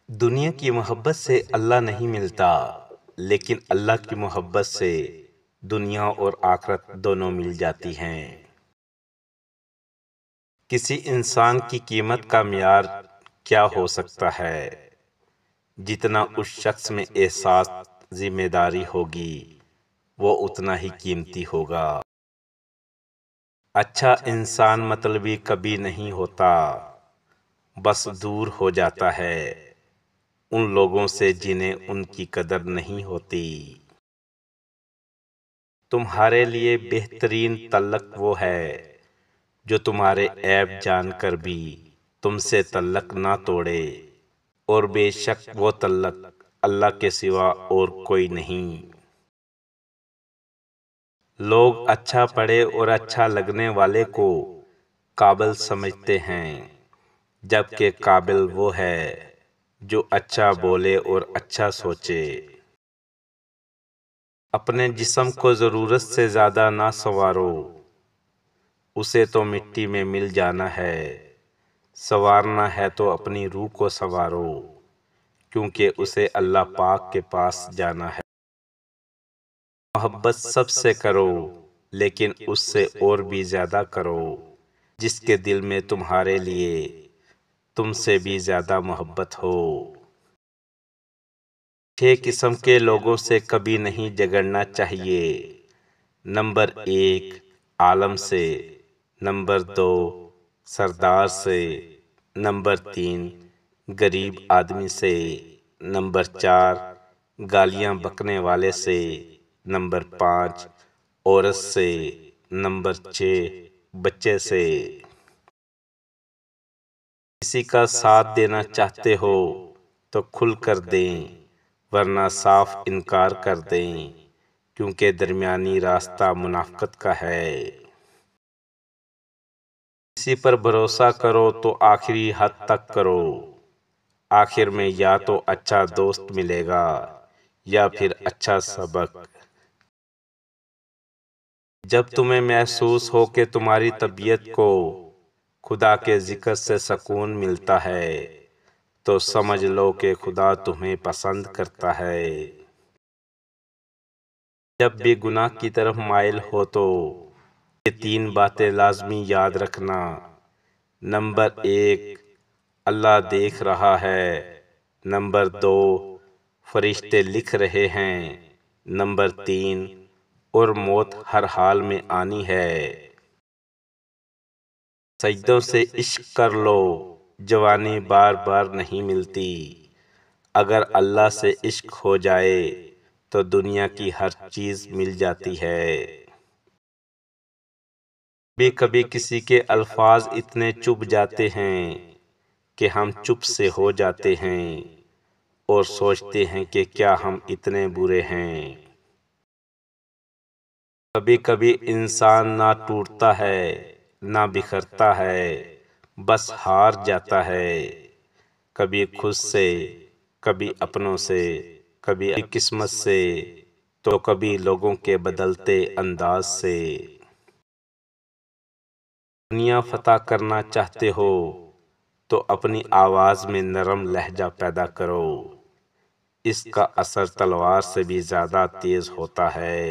دنیا کی محبت سے اللہ نہیں ملتا، لیکن اللہ کی محبت سے دنیا اور آخرت دونوں مل جاتی ہیں۔ کسی انسان کی قیمت کا معیار کیا ہو سکتا ہے؟ جتنا اس شخص میں احساس ذمہ داری ہوگی، وہ اتنا ہی قیمتی ہوگا۔ اچھا انسان مطلبی کبھی نہیں ہوتا، بس دور ہو جاتا ہے ان لوگوں سے جنہیں ان کی قدر نہیں ہوتی۔ تمہارے لیے بہترین تعلق وہ ہے جو تمہارے عیب جان کر بھی تم سے تعلق نہ توڑے، اور بے شک وہ تعلق اللہ کے سوا اور کوئی نہیں۔ لوگ اچھا پڑھے اور اچھا لگنے والے کو قابل سمجھتے ہیں، جبکہ قابل وہ ہے جو اچھا بولے اور اچھا سوچے۔ اپنے جسم کو ضرورت سے زیادہ نہ سنوارو، اسے تو مٹی میں مل جانا ہے۔ سنوارنا ہے تو اپنی روح کو سنوارو، کیونکہ اسے اللہ پاک کے پاس جانا ہے۔ محبت سب سے کرو، لیکن اس سے اور بھی زیادہ کرو جس کے دل میں تمہارے لیے تم سے بھی زیادہ محبت ہو۔ 6 قسم کے لوگوں سے کبھی نہیں جھگڑنا چاہیے۔ نمبر 1 عالم سے، نمبر 2 سردار سے، نمبر 3 غریب آدمی سے، نمبر 4 گالیاں بکنے والے سے، نمبر 5 عورت سے، نمبر 6 بچے سے۔ کسی کا ساتھ دینا چاہتے ہو تو کھل کر دیں، ورنہ صاف انکار کر دیں، کیونکہ درمیانی راستہ منافقت کا ہے۔ کسی پر بھروسہ کرو تو آخری حد تک کرو، آخر میں یا تو اچھا دوست ملے گا یا پھر اچھا سبق۔ جب تمہیں محسوس ہو کہ تمہاری طبیعت کو خدا کے ذکر سے سکون ملتا ہے، تو سمجھ لو کہ خدا تمہیں پسند کرتا ہے۔ جب بھی گناہ کی طرف مائل ہو تو یہ 3 باتیں لازمی یاد رکھنا۔ نمبر 1 اللہ دیکھ رہا ہے، نمبر 2 فرشتے لکھ رہے ہیں، نمبر 3 اور موت ہر حال میں آنی ہے۔ سجدوں سے عشق کر لو، جوانی بار بار نہیں ملتی۔ اگر اللہ سے عشق ہو جائے تو دنیا کی ہر چیز مل جاتی ہے۔ کبھی کبھی کسی کے الفاظ اتنے چبھ جاتے ہیں کہ ہم چپ سے ہو جاتے ہیں اور سوچتے ہیں کہ کیا ہم اتنے برے ہیں۔ کبھی کبھی انسان نہ ٹوٹتا ہے نہ بکھرتا ہے، بس ہار جاتا ہے، کبھی خود سے، کبھی اپنوں سے، کبھی قسمت سے، تو کبھی لوگوں کے بدلتے انداز سے۔ دنیا فتح کرنا چاہتے ہو تو اپنی آواز میں نرم لہجہ پیدا کرو، اس کا اثر تلوار سے بھی زیادہ تیز ہوتا ہے۔